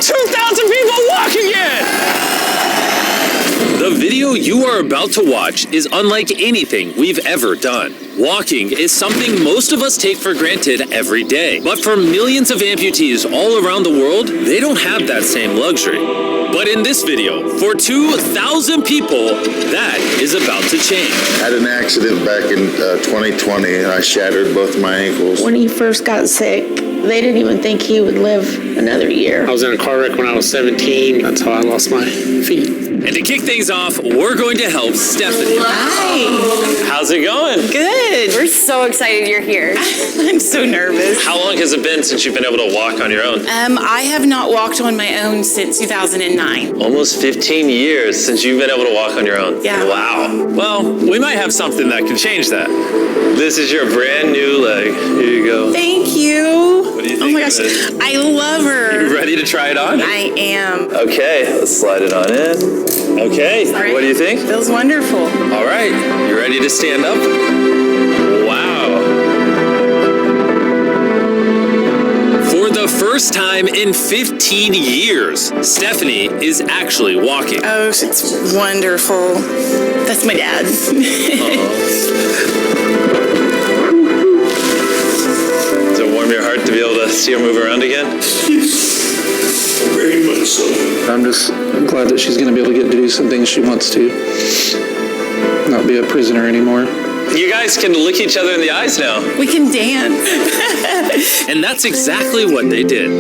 2,000 people walk again! The video you are about to watch is unlike anything we've ever done. Walking is something most of us take for granted every day. But for millions of amputees all around the world, they don't have that same luxury. But in this video, for 2,000 people, that is about to change. I had an accident back in 2020 and I shattered both my ankles. When he first got sick, they didn't even think he would live another year. I was in a car wreck when I was 17. That's how I lost my feet. And to kick things off, we're going to help Stephanie. Hi. How's it going? Good. We're so excited you're here. I'm so nervous. How long has it been since you've been able to walk on your own? I have not walked on my own since 2009. Almost 15 years since you've been able to walk on your own. Yeah. Wow. Well, we might have something that can change that. This is your brand new leg. Here you go. Thank you. What do you think? Oh my gosh, I love her. You ready to try it on? I am. Okay, let's slide it on in. Okay, what do you think? Feels wonderful. All right, you ready to stand up? Wow. For the first time in 15 years, Stephanie is actually walking. Oh, it's wonderful. That's my dad. Does it warm your heart to be able to see her move around again? Very much so. I'm glad that she's going to be able to get to do some things she wants to. Not be a prisoner anymore. You guys can look each other in the eyes now. We can dance. And that's exactly what they did.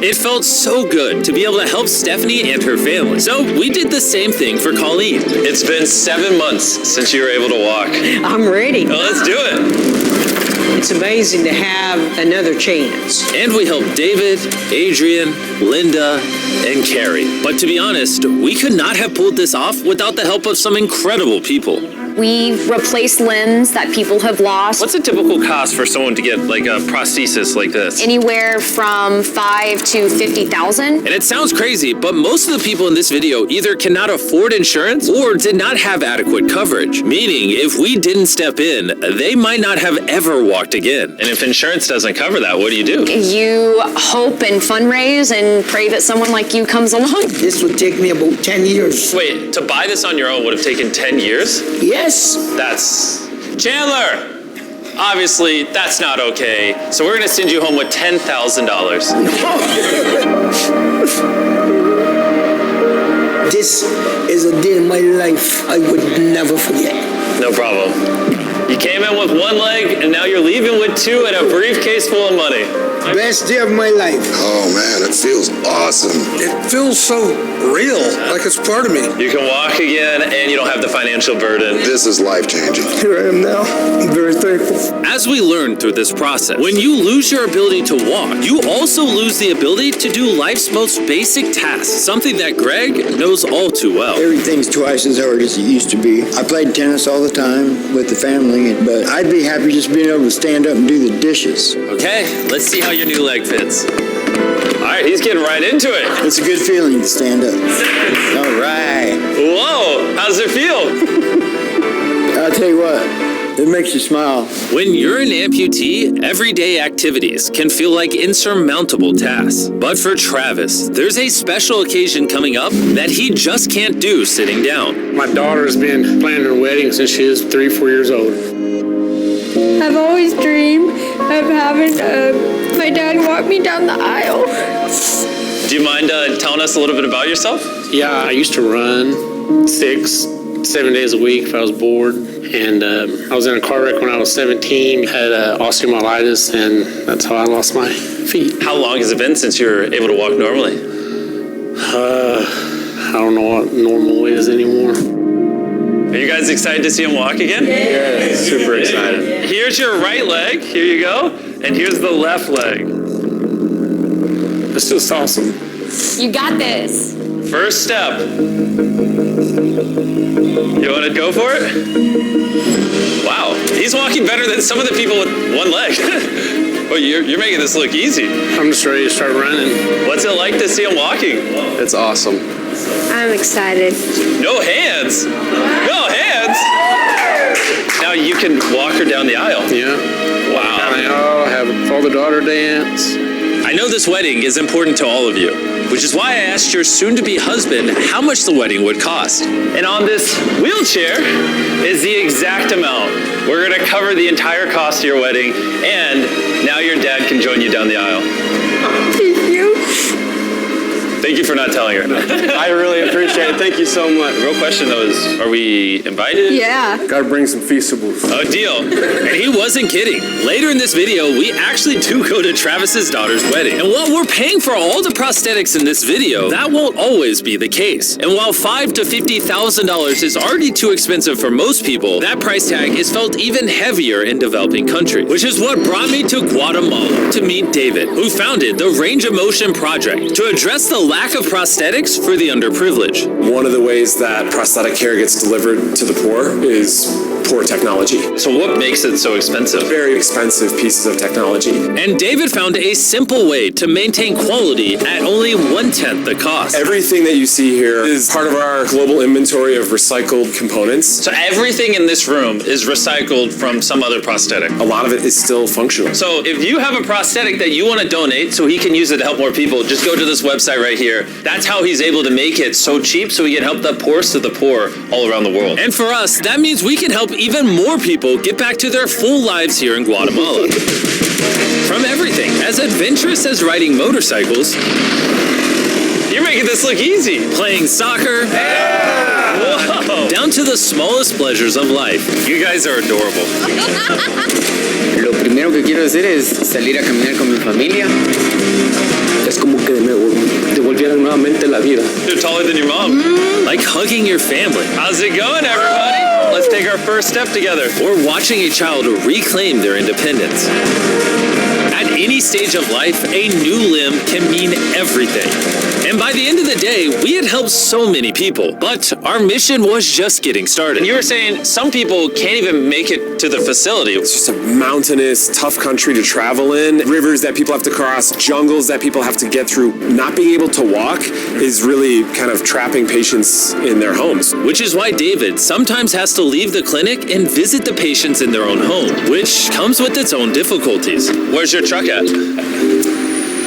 It felt so good to be able to help Stephanie and her family. So we did the same thing for Colleen. It's been 7 months since you were able to walk. I'm ready. Well, let's do it. It's amazing to have another chance. And we helped David, Adrian, Linda, and Carrie. But to be honest, we could not have pulled this off without the help of some incredible people. We've replaced limbs that people have lost. What's a typical cost for someone to get like a prosthesis like this? Anywhere from $5,000 to $50,000. And it sounds crazy, but most of the people in this video either cannot afford insurance or did not have adequate coverage. Meaning, if we didn't step in, they might not have ever walked again. And if insurance doesn't cover that, what do? You hope and fundraise and pray that someone like you comes along. This would take me about 10 years. Wait, to buy this on your own would have taken 10 years? Yes. That's... Chandler! Obviously, that's not okay. So we're gonna send you home with $10,000. This is a day in my life I would never forget. No problem. You came in with one leg, and now you're leaving with two and a briefcase full of money. Best day of my life. Oh man, it feels awesome. It feels so real, like it's part of me. You can walk again, and you don't have the financial burden. This is life-changing. Here I am now. I'm very thankful. As we learned through this process, when you lose your ability to walk, you also lose the ability to do life's most basic tasks, something that Greg knows all too well. Everything's twice as hard as it used to be. I played tennis all the time with the family, but I'd be happy just being able to stand up and do the dishes. Okay, let's see how your new leg fits. All right, he's getting right into it. It's a good feeling to stand up. All right. Whoa, how does it feel? I'll tell you what, it makes you smile. When you're an amputee, everyday activities can feel like insurmountable tasks. But for Travis, there's a special occasion coming up that he just can't do sitting down. My daughter's been planning her wedding since she was 3 or 4 years old. I've always dreamed of having my dad walk me down the aisle. Do you mind telling us a little bit about yourself? Yeah, I used to run 6, 7 days a week if I was bored. And I was in a car wreck when I was 17, had osteomyelitis, and that's how I lost my feet. How long has it been since you were able to walk normally? I don't know what normal is anymore. Are you guys excited to see him walk again? Yeah, super excited. Here's your right leg. Here you go. And here's the left leg. It's just awesome. You got this. First step. You want to go for it? Wow, he's walking better than some of the people with one leg. Well, you're making this look easy. I'm just ready to start running. What's it like to see him walking? It's awesome. I'm excited. No hands. No hands. Now you can walk her down the aisle. Yeah. Wow. Down the aisle, have a father-daughter dance. I know this wedding is important to all of you, which is why I asked your soon-to-be husband how much the wedding would cost. And on this wheelchair is the exact amount. We're gonna cover the entire cost of your wedding, and now your dad can join you down the aisle. Thank you. Thank you for not telling her. I really appreciate it. Thank you so much. The real question though is, are we invited? Yeah. Gotta bring some feastables. Oh, deal. And he wasn't kidding. Later in this video, we actually do go to Travis's daughter's wedding. And while we're paying for all the prosthetics in this video, that won't always be the case. And while $5,000 to $50,000 is already too expensive for most people, that price tag is felt even heavier in developing countries. Which is what brought me to Guatemala to meet David, who founded the Range of Motion Project to address the lack of prosthetics for the underprivileged. One of the ways that prosthetic care gets delivered to the poor is poor technology. So what makes it so expensive? Very expensive pieces of technology. And David found a simple way to maintain quality at only 1/10 the cost. Everything that you see here is part of our global inventory of recycled components. So everything in this room is recycled from some other prosthetic. A lot of it is still functional. So if you have a prosthetic that you want to donate so he can use it to help more people, just go to this website right here. That's how he's able to make it so cheap so he can help the poorest of the poor all around the world. And for us, that means we can help even more people get back to their full lives here in Guatemala. From everything as adventurous as riding motorcycles, you're making this look easy, playing soccer, whoa, down to the smallest pleasures of life. You guys are adorable. Lo primero que quiero hacer es salir a caminar con mi familia. Es como que me devolvieran nuevamente la vida. You're taller than your mom. Like hugging your family. How's it going, everybody? Let's take our first step together. Or watching a child reclaim their independence. At any stage of life, a new limb can mean everything. And by the end of the day, we had helped so many people. But our mission was just getting started. And you were saying some people can't even make it to the facility. It's just a mountainous, tough country to travel in. Rivers that people have to cross, jungles that people have to get through. Not being able to walk is really kind of trapping patients in their homes. Which is why David sometimes has to leave the clinic and visit the patients in their own home, which comes with its own difficulties. Where's your truck at?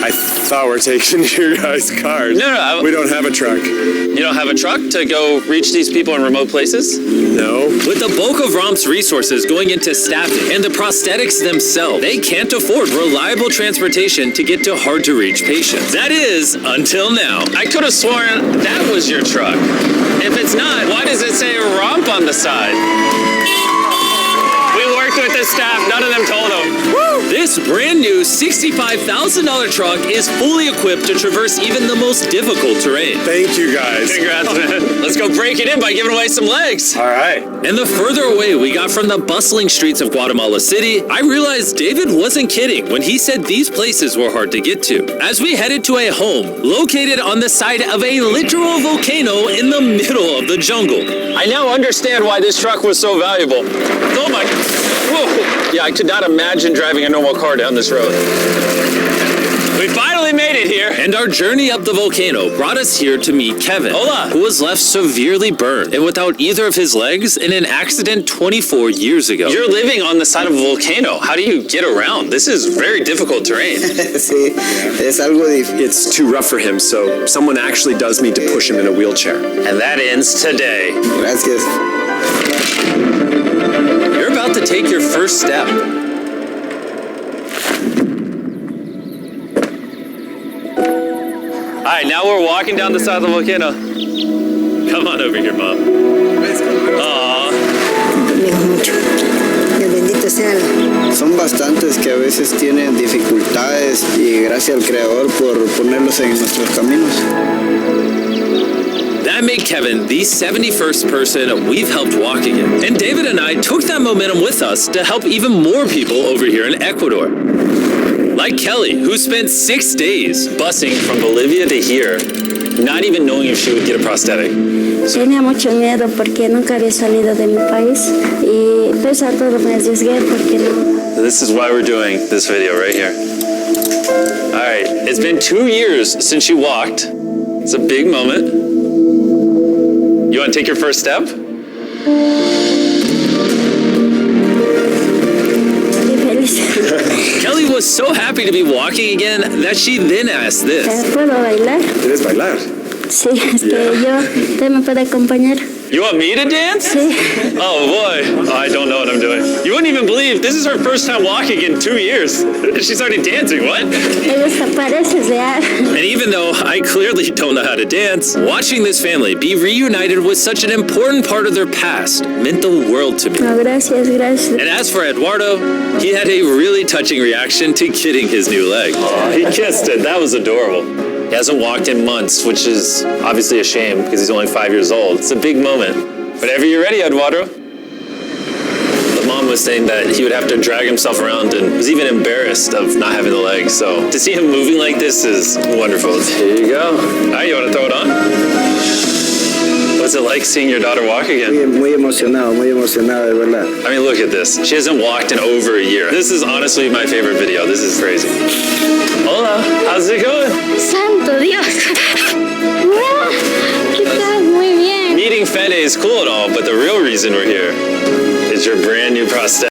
I thought we're taking your guys' cars. No. We don't have a truck. You don't have a truck to go reach these people in remote places? No. With the bulk of ROMP's resources going into staffing and the prosthetics themselves, they can't afford reliable transportation to get to hard-to-reach patients. That is, until now. I could have sworn that was your truck. If it's not, why does it say ROMP on the side? We worked with the staff, none of them told them. This brand new $65,000 truck is fully equipped to traverse even the most difficult terrain. Thank you, guys. Congrats, man. Let's go break it in by giving away some legs. All right. And the further away we got from the bustling streets of Guatemala City, I realized David wasn't kidding when he said these places were hard to get to. As we headed to a home located on the side of a literal volcano in the middle of the jungle. I now understand why this truck was so valuable. Oh my, whoa. Yeah, I could not imagine driving a normal car down this road. We finally made it here. And our journey up the volcano brought us here to meet Kevin. Hola. Who was left severely burned and without either of his legs in an accident 24 years ago. You're living on the side of a volcano. How do you get around? This is very difficult terrain. Sí, es algo difícil. It's too rough for him, so someone actually does need to push him in a wheelchair. And that ends today. Gracias. You're about to take your first step. All right, now we're walking down the side of the volcano. Come on over here, Mom. Aww. Mucho. Dios bendito sea. Son bastantes que a veces tienen dificultades y gracias al Creador por ponerlos en nuestros caminos. That made Kevin the 71st person we've helped walk again. And David and I took that momentum with us to help even more people over here in Ecuador. Like Kelly, who spent 6 days busing from Bolivia to here, not even knowing if she would get a prosthetic. Tenía mucho miedo porque nunca había salido de mi país y pese a todo me arriesgué porque no. This is why we're doing this video right here. All right, it's been 2 years since you walked. It's a big moment. You want to take your first step? Kelly was so happy to be walking again that she then asked this. ¿Puedo bailar? ¿Quieres bailar? Sí, usted me puede acompañar. You want me to dance? Sí. Oh boy, I don't know what I'm doing. You wouldn't even believe this is her first time walking in 2 years. She's already dancing, what? And even though I clearly don't know how to dance, watching this family be reunited with such an important part of their past meant the world to me. No, gracias. And as for Eduardo, he had a really touching reaction to getting his new leg. Oh, he kissed it. That was adorable. He hasn't walked in months, which is obviously a shame because he's only 5 years old. It's a big moment. Whenever you're ready, Eduardo. The mom was saying that he would have to drag himself around and was even embarrassed of not having the leg. So to see him moving like this is wonderful. Here you go. All right, you want to throw it on? What's it like seeing your daughter walk again? Muy emocionado, de verdad. I mean, look at this. She hasn't walked in over a year. This is honestly my favorite video. This is crazy. Hola, how's it going? Santo Dios. ¿Qué tal? Muy bien. Meeting Fede is cool and all, but the real reason we're here is your brand new prosthetic.